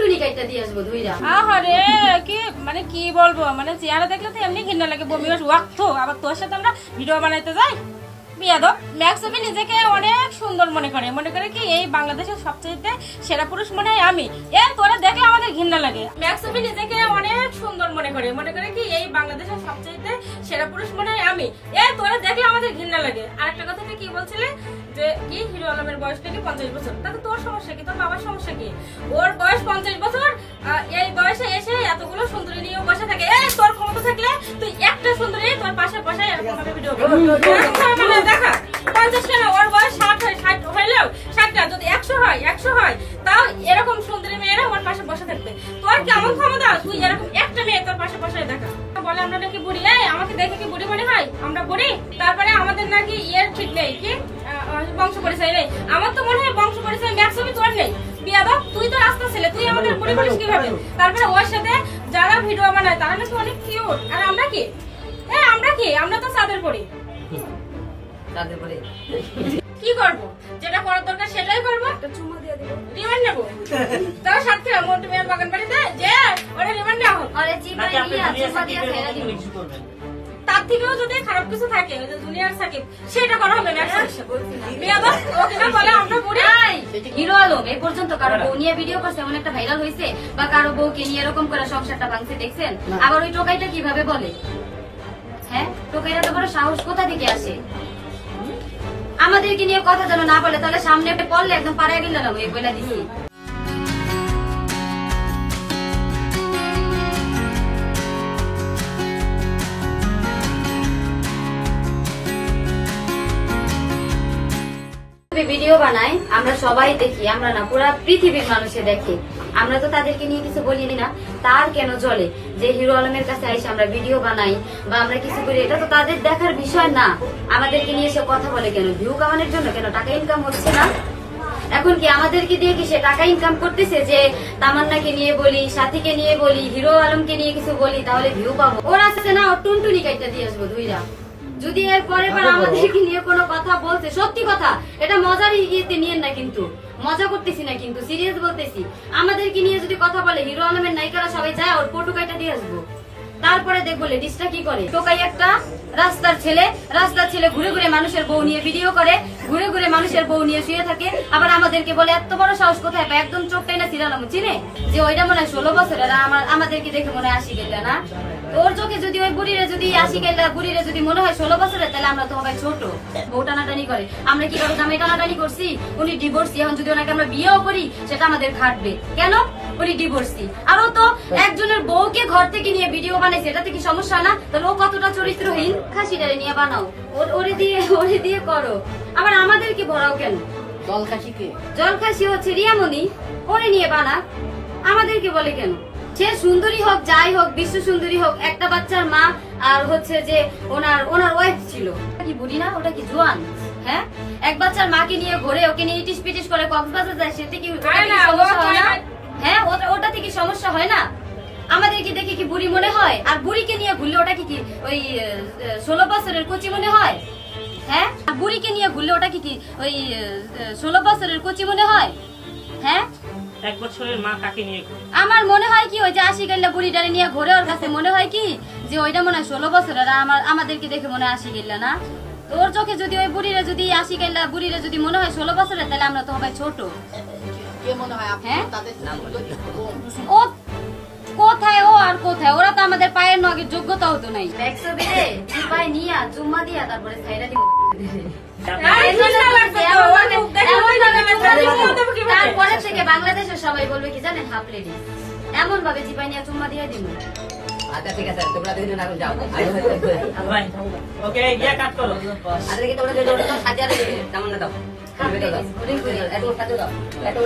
টুনটুনি কাইটা দিয়ে আসবো ধুইরা। আরে কি মানে কি বলবো, মানে চেহারা দেখলে তো এমনি ঘৃণা লাগে, বমি ওয়াক্ত। আবার তোর সাথে আমরা ভিডিও বানাইতে যাই, বিয়াদব। ম্যাক্সবি নিজেকে অনেক সুন্দর মনে করে কি এই বাংলাদেশের সবচেয়ে সেরা পুরুষ মনে হয় আমি। তোরা দেখলে আমাদের ঘৃণা লাগে। ম্যাক্সবি নিজেকে অনেক সুন্দর মনে করে কি এই বাংলাদেশের সবচেয়ে সেরা পুরুষ মনে হয় আমি। তোরা দেখলে আমাদের ঘৃণা লাগে। আরেকটা কথা কি বলছিলে যে কি হিরো আলমের বয়স নাকি 50 বছর, তাতে তোর সমস্যা কি? তোর বাবার সমস্যা কি? ওর বয়স 50 বছর, এই বয়সে এসে এতগুলো সুন্দরী নিয়ে বসে থাকে। তোর ক্ষমতা থাকলে তুই একটা সুন্দরী তোর পাশে বসে এরকম ভাবে ভিডিও দেখা। 50 কেন, ওর বয়স 60 হইলেও 60টা যদি 100 হয় তাও এরকম সুন্দরী মেয়েরা ওর পাশে বসে থাকবে। তোর কেমন ক্ষমতা তুই এরকম একটা মেয়ে তোর পাশে বসে দেখা? বলে আমরা নাকি বুড়ি, আমাকে দেখে কি বুড়ি মনে হয়? আমরা বুড়ি? তারপরে আমাদের নাকি ঠিক নেই, কি বংশ পরিচয় নেই? আমার তো মনে হয় বংশ পরিচয় ম্যাক্সিমাম তোর নেই। বিয়াদব, তুই তো রাস্তা ছেলে, তুই আমাদের বুড়ি বলিস কিভাবে? তারপরে ওর সাথে যারা ভিডিও বানায় তারা নাকি অনেক কিউট, আর আমরা কি? আমরা তো চাঁদের পড়ি। কি করবো? যেটা করার দরকার সেটাই করবো। একটা চুমা দিয়ে দিব, রিমান্ড নেবো। তার সাথে মন্টু মেয়ের বাগান বাড়িতে যে ওটা রিমান্ড নেওয়া হোক। আরে চিপাই নিয়ে চুমা দিয়ে ফেলে দিব। তার থেকেও যদি খারাপ কিছু থাকে, ওই যে জুনিয়র সাকিব, সেটা করা হবে না। বিয়াদব, ওকে না বলে আমরা বুড়ি। হিরো আলম এই পর্যন্ত কারো বউ নিয়ে ভিডিও করছে এমন একটা ভাইরাল হয়েছে, বা কারো বউকে নিয়ে এরকম করে সংসারটা ভাঙছে দেখছেন? আবার ওই টোকাইটা কিভাবে বলে? হ্যাঁ, টোকাইটা তো বড় সাহস কোথা থেকে আসে? আমাদেরকে নিয়ে কথা যেন না বলে, তাহলে সামনে পড়লে একদম পাড়ায় গেল না, ওই বইলা দিছি। ভিডিও বানাই, আমরা সবাই দেখি, আমরা না পুরা পৃথিবীর মানুষে দেখে। আমরা তো তাদেরকে নিয়ে কিছু বলি না, তার কেন চলে যে হিরো আলমের কাছে আইসে আমরা ভিডিও বানাই বা আমরা কিছু করি? এটা তো তাদের দেখার বিষয় না। আমাদেরকে নিয়ে সে কথা বলে কেন? ভিউ কামানোর জন্য? কেন টাকা ইনকাম হচ্ছে না? এখন কি আমাদেরকে দিয়ে কি সে টাকা ইনকাম করতেছে? যে তামান্নাকে নিয়ে বলি, সাথীকে নিয়ে বলি, হিরো আলমকে নিয়ে কিছু বলি, তাহলে ভিউ পাবো। ওর আসছে না, ওর টুনটুনি কাইটা দিয়ে আসবো ধুইরা। যদি এর পরে আমাদেরকে নিয়ে কোনো কথা বলছে, সত্যি কথা, এটা মজার ইয়েতে নিয়েন না, কিন্তু মজা করতেছি না, কিন্তু সিরিয়াস বলতেছি। আমাদেরকে নিয়ে যদি কথা বলে, হিরো আলমের নায়িকারা সবাই যায়, ওর পটুকাইটা দিয়ে আসবো। তারপরে দেখবো লেডিসটা কি করে। টোকাই একটা রাস্তার ছেলে ঘুরে ঘুরে মানুষের বউ নিয়ে ভিডিও করে, ঘুরে ঘুরে মানুষের বউ নিয়ে শুয়ে থাকে। আবার আমাদেরকে বলে এত বড় সাহস কোথায় পায়? একদম চোখটাই না সিরালাম চিনে যে ওইটা মনে হয় 16 বছরের, আমাদেরকে দেখে মনে হয় 80 গেলে না। ওর চোখে যদি ওই বুড়িরে যদি 80 গেলে বুড়িরে যদি মনে হয় 16 বছরের, তাহলে আমরা তো সবাই ছোট। বউ টানাটানি করে, আমরা কি করবো? আমি টানাটানি করছি, উনি ডিভোর্সি। এখন যদি ওনাকে আমরা বিয়েও করি, সেটা আমাদের খাটবে কেন? উনি ডিভোর্সি। আর ও তো একজনের বউকে ঘর থেকে নিয়ে ভিডিও বানাইছে, এটাতে কি সমস্যা না? তাহলে ও কতটা চরিত্রহীন। খাসিটারে নিয়ে বানাও, ওরে দিয়ে করো, আবার আমাদেরকে ভরাও কেন? জল খাসি হচ্ছে রিয়ামণি, ওরে নিয়ে বানা, আমাদেরকে বলে কেন? সে সুন্দরী হোক, যাই হোক, বিশ্ব সুন্দরী হোক, একটা বাচ্চার মা, আর হচ্ছে যে ওনার ওয়াইফ ছিল। কি বুড়ি না, ওটা কি জোয়ান? হ্যাঁ, এক বাচ্চার মাকে নিয়ে ঘুরে, ওকে নিয়ে ইটিস পিটিস করে কক্সবাজার যায়, সেটা কি সমস্যা হয় না? হ্যাঁ, ওটা থেকে সমস্যা হয় না? আমাদেরকে দেখে কি বুড়ি মনে হয়? আর বুড়িকে নিয়ে ঘুরলে ওটা কি ওই 16 বছরের কচি মনে হয়? হ্যাঁ, বুড়িকে নিয়ে ঘুরলে ওটা কি ওই 16 বছরের কচি মনে হয়? হ্যাঁ, 1 বছরের মা কাকে নিয়ে ঘুরে? আমার মনে হয় কি ওই যে 80 গেলে বুড়িটারে নিয়ে ঘুরে, ওর কাছে মনে হয় কি যে ওইটা মনে হয় 16 বছরের, আমাদেরকে দেখে মনে হয় 80 গেলে না। তোর চোখে যদি ওই বুড়িরে যদি 80 গেলে বুড়িরে যদি মনে হয় 16 বছরের, তাহলে আমরা তো সবাই ছোট। হ্যাঁ, ও কোথায়? ও আর কোথায়? ওরা তো আমাদের পায়ের নগের যোগ্যতা হতো নাই। চুম্মা দিয়া তারপরে তারপরে থেকে বাংলাদেশের সবাই বলবে কি জানেন? Half lady. এমন ভাবে চিপাই নিয়ে চুম্মা দিয়ে দিব। আচ্ছা ঠিক আছে, তোমরা দুজন এখন যাও। ওকে, গিয়া কাট করো। আরে কি তোমরা দুজন তো সাজিয়ে রে, তেমন না দাও। এত সাজিয়ে দাও। এত